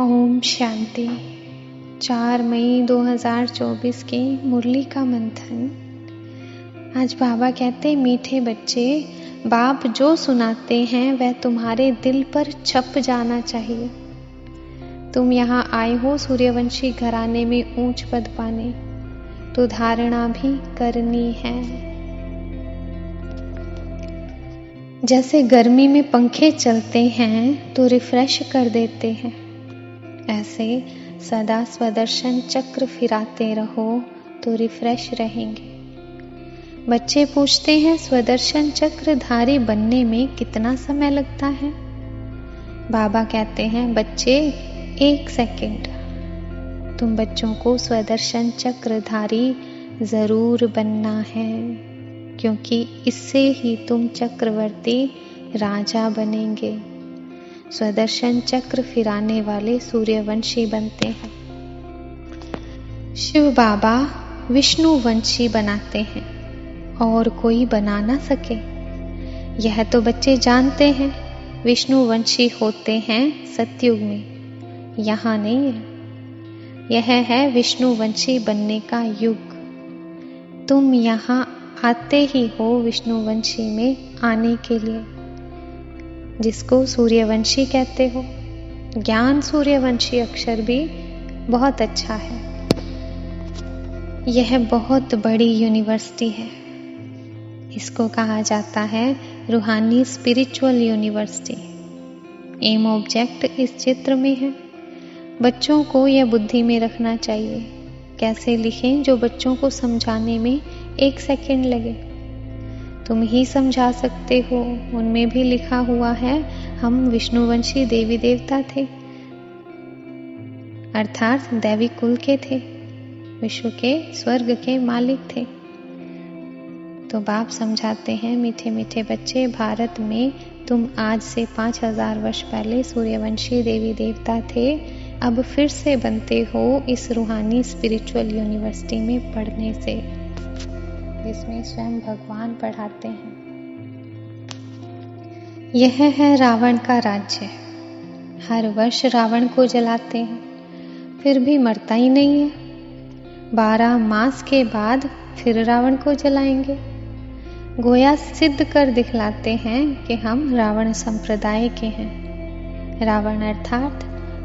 ओम शांति। 4 मई 2024 की मुरली का मंथन। आज बाबा कहते, मीठे बच्चे, बाप जो सुनाते हैं वह तुम्हारे दिल पर छप जाना चाहिए। तुम यहाँ आए हो सूर्यवंशी घराने में ऊंच पद पाने, तो धारणा भी करनी है। जैसे गर्मी में पंखे चलते हैं तो रिफ्रेश कर देते हैं, ऐसे सदा स्वदर्शन चक्र फिराते रहो तो रिफ्रेश रहेंगे। बच्चे पूछते हैं, स्वदर्शन चक्रधारी बनने में कितना समय लगता है? बाबा कहते हैं, बच्चे 1 सेकंड। तुम बच्चों को स्वदर्शन चक्रधारी जरूर बनना है, क्योंकि इससे ही तुम चक्रवर्ती राजा बनेंगे। स्वदर्शन चक्र फिराने वाले सूर्यवंशी बनते हैं। शिव बाबा विष्णुवंशी बनाते हैं और कोई बना ना सके, यह तो बच्चे जानते हैं। विष्णुवंशी होते हैं सतयुग में, यहाँ नहीं है। यह है विष्णुवंशी बनने का युग। तुम यहाँ आते ही हो विष्णुवंशी में आने के लिए, जिसको सूर्यवंशी कहते हो। ज्ञान सूर्यवंशी अक्षर भी बहुत अच्छा है। यह बहुत बड़ी यूनिवर्सिटी है। इसको कहा जाता है रूहानी स्पिरिचुअल यूनिवर्सिटी। एम ऑब्जेक्ट इस चित्र में है। बच्चों को यह बुद्धि में रखना चाहिए। कैसे लिखें जो बच्चों को समझाने में 1 सेकंड लगे। तुम ही समझा सकते हो। उनमें भी लिखा हुआ है, हम विष्णुवंशी देवी देवता थे, अर्थात दैवी कुल के थे, विश्व के स्वर्ग के मालिक थे। तो बाप समझाते हैं, मीठे मीठे बच्चे, भारत में तुम आज से 5000 वर्ष पहले सूर्यवंशी देवी देवता थे। अब फिर से बनते हो इस रूहानी स्पिरिचुअल यूनिवर्सिटी में पढ़ने से, जिसमें स्वयं भगवान पढ़ाते हैं। यह है रावण का राज्य। हर वर्ष रावण को जलाते हैं, फिर भी मरता ही नहीं है। 12 मास के बाद फिर रावण को जलाएंगे। गोया सिद्ध कर दिखलाते हैं कि हम रावण संप्रदाय के हैं। रावण अर्थात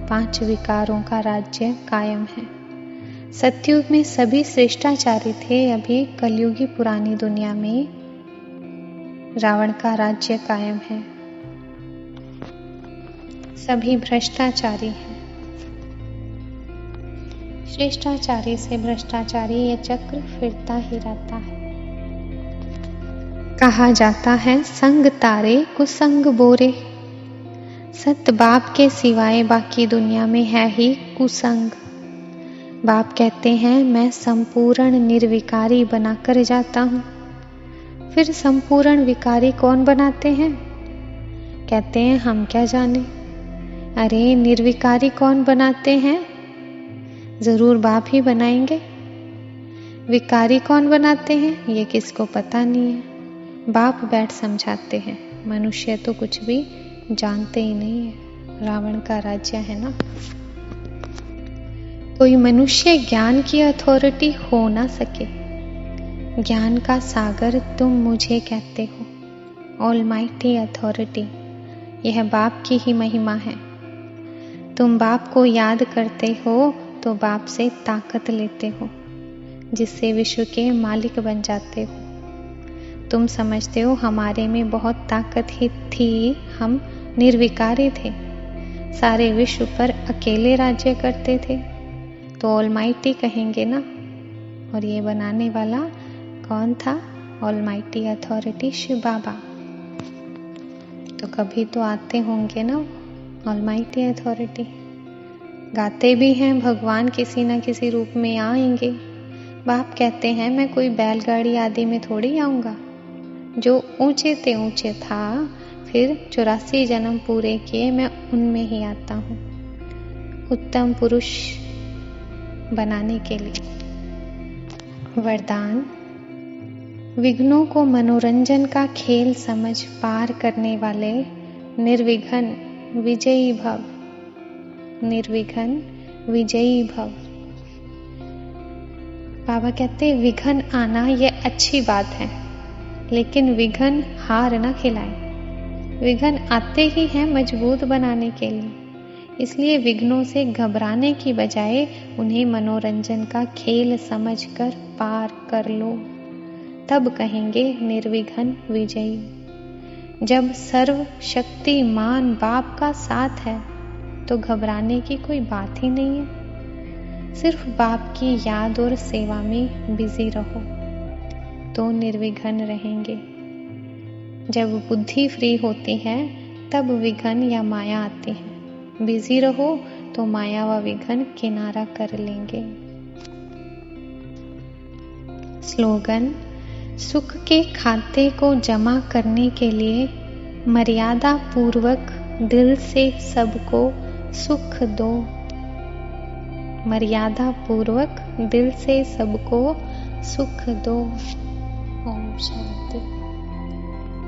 5 विकारों का राज्य कायम है। सतयुग में सभी श्रेष्ठाचारी थे, अभी कलयुगी पुरानी दुनिया में रावण का राज्य कायम है। सभी भ्रष्टाचारी हैं। श्रेष्ठाचारी से भ्रष्टाचारी यह चक्र फिरता ही रहता है। कहा जाता है, संग तारे कुसंग बोरे। सत बाप के सिवाय बाकी दुनिया में है ही कुसंग। बाप कहते हैं, मैं संपूर्ण निर्विकारी बनाकर जाता हूँ। फिर संपूर्ण विकारी कौन बनाते हैं? कहते हैं, हम क्या जाने। अरे निर्विकारी कौन बनाते हैं? जरूर बाप ही बनाएंगे। विकारी कौन बनाते हैं? ये किसको पता नहीं है। बाप बैठ समझाते हैं। मनुष्य तो कुछ भी जानते ही नहीं है। रावण का राज्य है ना। कोई मनुष्य ज्ञान की अथॉरिटी हो ना सके। ज्ञान का सागर तुम मुझे कहते हो, ऑलमाइटी अथॉरिटी। यह बाप की ही महिमा है। तुम बाप को याद करते हो तो बाप से ताकत लेते हो, जिससे विश्व के मालिक बन जाते हो। तुम समझते हो हमारे में बहुत ताकत ही थी, हम निर्विकारी थे, सारे विश्व पर अकेले राज्य करते थे, तो ऑलमाइटी कहेंगे ना। और ये बनाने वाला कौन था? ऑलमाइटी अथॉरिटी शिव बाबा। तो कभी तो आते होंगे ना ऑलमाइटी अथॉरिटी। गाते भी हैं, भगवान किसी न किसी रूप में आएंगे। बाप कहते हैं, मैं कोई बैलगाड़ी आदि में थोड़ी आऊंगा। जो ऊंचे ते ऊंचे था, फिर 84 जन्म पूरे किए, मैं उनमें ही आता हूँ, उत्तम पुरुष बनाने के लिए। वरदान। विघ्नों को मनोरंजन का खेल समझ पार करने वाले निर्विघ्न विजयी भव। निर्विघ्न विजयी भव। बाबा कहते हैं विघ्न आना ये अच्छी बात है, लेकिन विघ्न हार न खिलाए। विघ्न आते ही हैं मजबूत बनाने के लिए, इसलिए विघ्नों से घबराने की बजाय उन्हें मनोरंजन का खेल समझकर पार कर लो, तब कहेंगे निर्विघ्न विजयी। जब सर्वशक्तिमान बाप का साथ है तो घबराने की कोई बात ही नहीं है। सिर्फ बाप की याद और सेवा में बिजी रहो तो निर्विघ्न रहेंगे। जब बुद्धि फ्री होती है तब विघ्न या माया आती है। बिजी रहो तो माया व विघ्न किनारा कर लेंगे। स्लोगन: सुख के खाते को जमा करने के लिए मर्यादा पूर्वक दिल से सबको सुख दो। मर्यादा पूर्वक दिल से सबको सुख दो। ओम शांति।